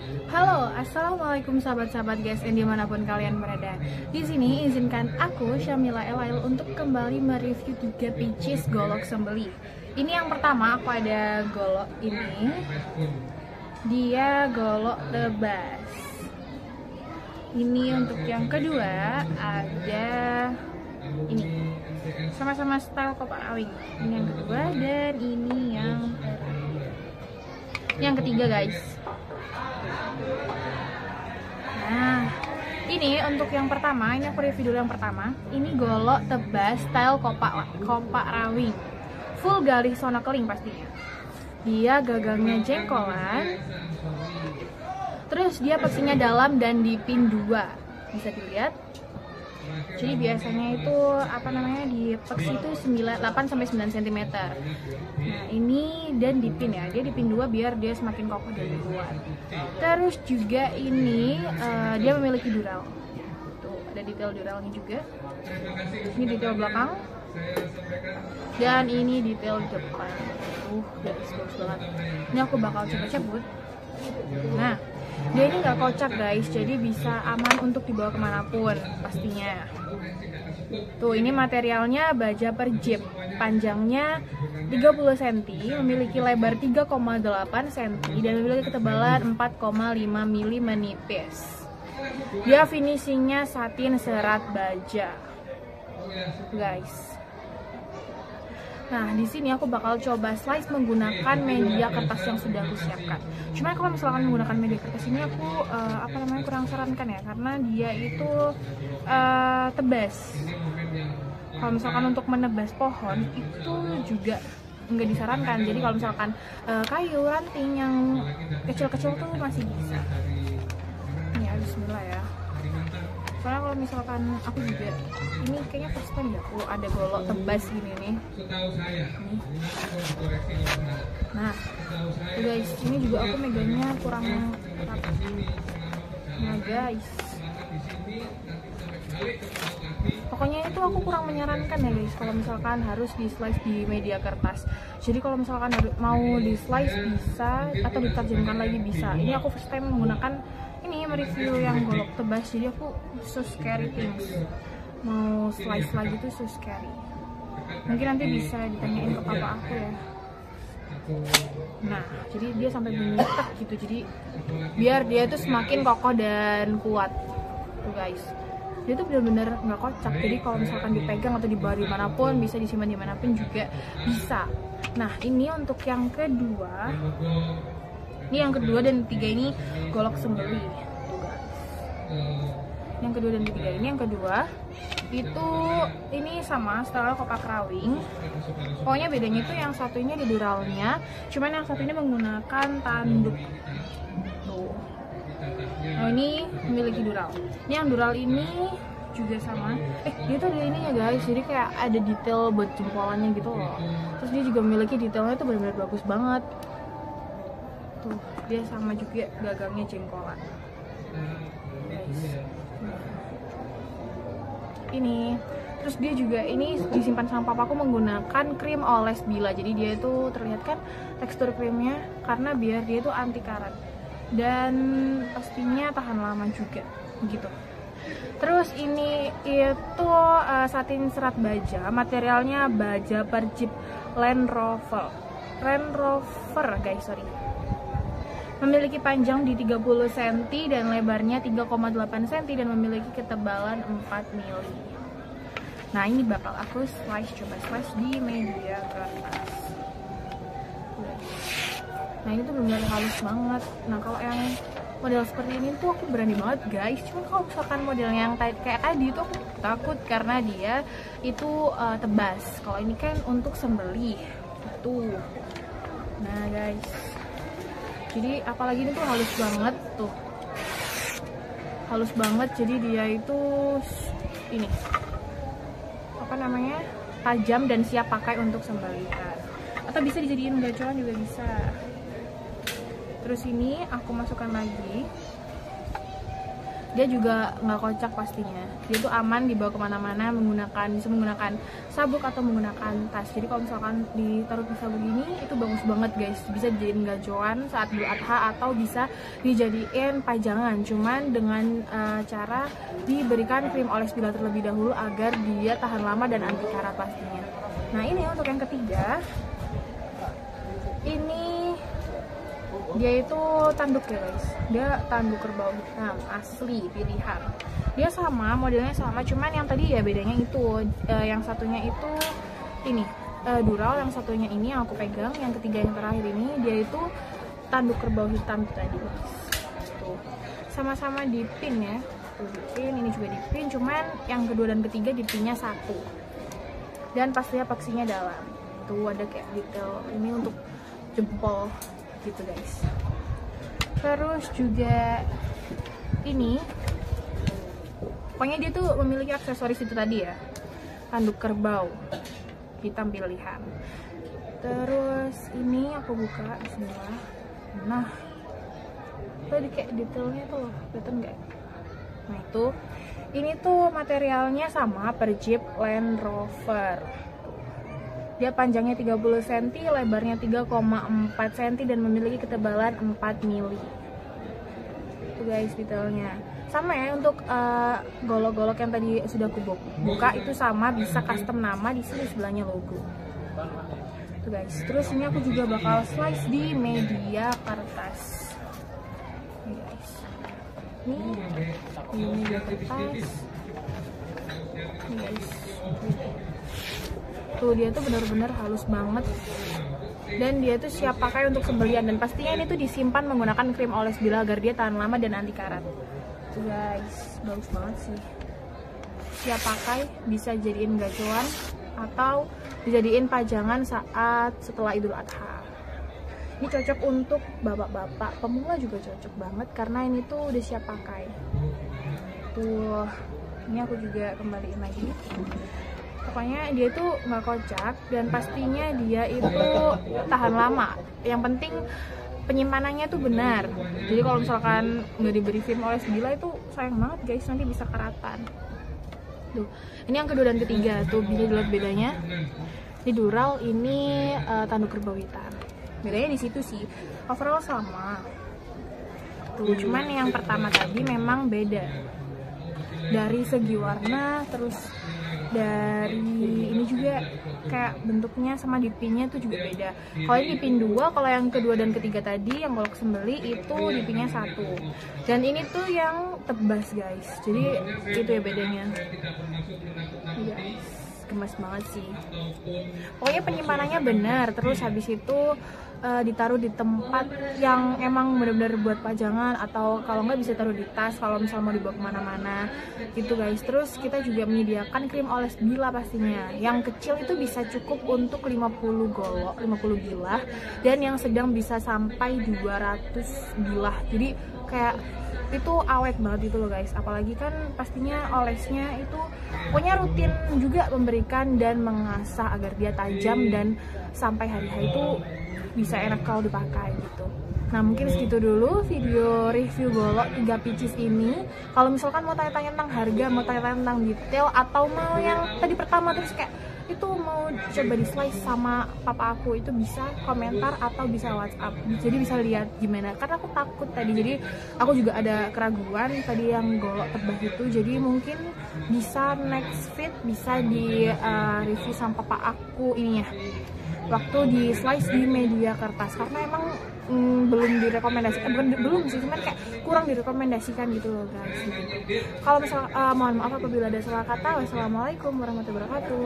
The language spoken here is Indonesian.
Halo, assalamualaikum sahabat-sahabat guys, dan dimanapun kalian berada. Di sini izinkan aku Syamila Elail untuk kembali mereview 3 pieces golok sembeli. Ini yang pertama, aku ada golok ini. Dia golok tebas. Ini untuk yang kedua ada ini. Sama-sama style kopak rawing. Ini yang kedua dan ini yang ketiga guys. Nah, ini untuk yang pertama, ini aku review dulu yang pertama. Ini golok tebas style kopak rawing, full galih sono keling pastinya. Dia gagangnya jengkolan, terus dia peksinya dalam dan dipin 2, bisa dilihat. Jadi biasanya itu di peksi itu 8-9 cm. Nah ini dan dipin ya, dia dipin 2 biar dia semakin kokoh dan kuat. Terus juga ini dia memiliki dural. Tuh ada detail duralnya juga. Ini detail belakang dan ini detail depan. Bagus banget. Ini aku bakal coba cabut. Nah, dia ini nggak kocak guys, jadi bisa aman untuk dibawa kemanapun pastinya. Tuh, ini materialnya baja per jip, panjangnya 30 cm, memiliki lebar 3,8 cm dan memiliki ketebalan 4,5 mm menipis. Dia finishingnya satin serat baja, guys. Nah, di sini aku bakal coba slice menggunakan media kertas yang sudah aku siapkan. Cuma kalau misalkan menggunakan media kertas ini aku kurang sarankan ya, karena dia itu tebas. Kalau misalkan untuk menebas pohon itu juga nggak disarankan. Jadi kalau misalkan kayu ranting yang kecil-kecil tuh masih bisa. Ya, bismillah ya. Soalnya kalau misalkan aku juga ini kayaknya first time ya aku ada golok tebas gini nih. Nah guys, ini juga aku megangnya kurang rapat. Nah guys, pokoknya itu aku kurang menyarankan ya guys kalau misalkan harus di slice di media kertas. Jadi kalau misalkan mau di slice bisa, atau diterjemahkan lagi bisa. Ini aku first time menggunakan ini mereview yang golok tebas, jadi aku so scary things. Mau slice lagi tuh so scary. Mungkin nanti bisa ditanyain ke papa aku ya. Nah, jadi dia sampai bunyi tek gitu, jadi biar dia tuh semakin kokoh dan kuat tuh guys. Dia tuh bener-bener nggak kocak, jadi kalau misalkan dipegang atau dibawa dimanapun, bisa disimpan dimanapun juga bisa. Nah, ini untuk yang kedua. Ini yang kedua dan ketiga ini golok sembeli. Yang kedua dan ketiga ini, yang kedua itu ini sama style kopak rawing. Pokoknya bedanya itu yang satu ini ada duralnya, cuman yang satu ini menggunakan tanduk. Tuh. Nah, ini memiliki dural. Ini yang dural ini juga sama. Dia tuh ada ininya guys, jadi kayak ada detail buat jempolannya gitu loh. Terus dia juga memiliki detailnya tuh benar-benar bagus banget. Tuh, dia sama juga gagangnya jengkolan. Ini terus dia juga ini disimpan sama papaku menggunakan krim oles bila, jadi dia itu terlihat kan tekstur krimnya, karena biar dia itu anti karat dan pastinya tahan lama juga gitu. Terus ini itu satin serat baja, materialnya baja per Jeep Land Rover guys, sorry. Memiliki panjang di 30 cm dan lebarnya 3,8 cm dan memiliki ketebalan 4 mm. Nah, ini bakal aku coba slice di media kertas. Nah, ini tuh benar-benar halus banget. Nah, kalau yang model seperti ini tuh aku berani banget guys. Cuma kalau misalkan model yang kayak tadi tuh aku takut karena dia itu tebas. Kalau ini kan untuk sembelih tuh. Nah guys, jadi apalagi ini tuh halus banget tuh, halus banget. Jadi dia itu ini tajam dan siap pakai untuk sembelihan, atau bisa dijadiin gacoran juga bisa. Terus ini aku masukkan lagi. Dia juga nggak kocak pastinya. Dia tuh aman dibawa kemana-mana, bisa menggunakan sabuk atau menggunakan tas. Jadi kalau misalkan ditaruh di sabuk ini itu bagus banget guys. Bisa dijadiin gajoan saat Idul Adha atau bisa dijadiin pajangan. Cuman dengan cara diberikan krim oles bila terlebih dahulu agar dia tahan lama dan anti karat pastinya. Nah ini untuk yang ketiga, ini dia itu tanduk ya guys, dia tanduk kerbau hitam asli pilihan. Dia sama, modelnya sama, cuman yang tadi ya bedanya itu yang satunya itu ini Dural, yang satunya ini yang aku pegang, yang ketiga yang terakhir ini dia itu tanduk kerbau hitam tadi guys. Tuh sama-sama dipin ya, tuh dipin, ini juga dipin, cuman yang kedua dan ketiga dipinnya satu dan pastinya paksinya dalam. Tuh ada kayak detail ini untuk jempol gitu guys. Terus juga ini pokoknya dia tuh memiliki aksesoris itu tadi ya, tanduk kerbau hitam pilihan. Terus ini aku buka, bismillah. Nah tadi kayak detailnya tuh loh, kelihatan nggak? Nah itu ini tuh materialnya sama per Jeep Land Rover. Dia panjangnya 30 cm, lebarnya 3,4 cm dan memiliki ketebalan 4 mili. Itu guys detailnya. Sama ya untuk golok-golok yang tadi sudah aku buka itu sama, bisa custom nama di sini sebelahnya logo. Itu guys. Terus ini aku juga bakal slice di media kertas. Ini guys. Ini media kertas. Ini guys. Tuh dia tuh benar-benar halus banget dan dia tuh siap pakai untuk sembelian, dan pastinya ini tuh disimpan menggunakan krim oles bila agar dia tahan lama dan anti karat. Tuh guys, bagus banget sih, siap pakai, bisa jadiin gacuan atau dijadiin pajangan saat setelah Idul Adha. Ini cocok untuk bapak-bapak, pemula juga cocok banget karena ini tuh udah siap pakai. Tuh ini aku juga kembaliin lagi. Pokoknya dia tuh nggak kocak dan pastinya dia itu tahan lama. Yang penting penyimpanannya tuh benar. Jadi kalau misalkan nggak diberi film oles bila itu sayang banget guys, nanti bisa karatan. Tuh, ini yang kedua dan ketiga tuh bisa dilihat bedanya. Ini Dural, ini tanduk kerbau hitam. Bedanya di situ sih. Overall sama. Tuh, cuman yang pertama tadi memang beda. Dari segi warna, terus dari ini juga kayak bentuknya sama dipinnya tuh juga beda. Kalau ini dipin 2, kalau yang kedua dan ketiga tadi yang golok sembeli itu dipinnya 1. Dan ini tuh yang tebas guys. Jadi itu ya bedanya. Guys, gemes banget sih. Pokoknya penyimpanannya benar. Terus habis itu ditaruh di tempat yang emang benar-benar buat pajangan, atau kalau nggak bisa taruh di tas kalau misal mau dibawa kemana-mana gitu guys. Terus kita juga menyediakan krim oles bila pastinya. Yang kecil itu bisa cukup untuk 50 golok, 50 bilah, dan yang sedang bisa sampai 200 bilah. Jadi kayak itu awet banget itu loh guys. Apalagi kan pastinya olesnya itu pokoknya rutin juga memberikan dan mengasah agar dia tajam dan sampai hari-hari itu bisa enak kalau dipakai gitu. Nah mungkin segitu dulu video review golok 3 pieces ini. Kalau misalkan mau tanya-tanya tentang harga, mau tanya-tanya tentang detail, atau mau yang tadi pertama terus kayak itu mau coba di slice sama papa aku, itu bisa komentar atau bisa WhatsApp. Jadi bisa lihat gimana, karena aku takut tadi, jadi aku juga ada keraguan tadi yang golok tebas itu. Jadi mungkin bisa next fit bisa di review sama papa aku ininya waktu di slice di media kertas, karena emang belum direkomendasikan, belum sih, cuman kayak kurang direkomendasikan gitu loh guys. Kalau misal mohon maaf apabila ada salah kata. Wassalamualaikum warahmatullahi wabarakatuh.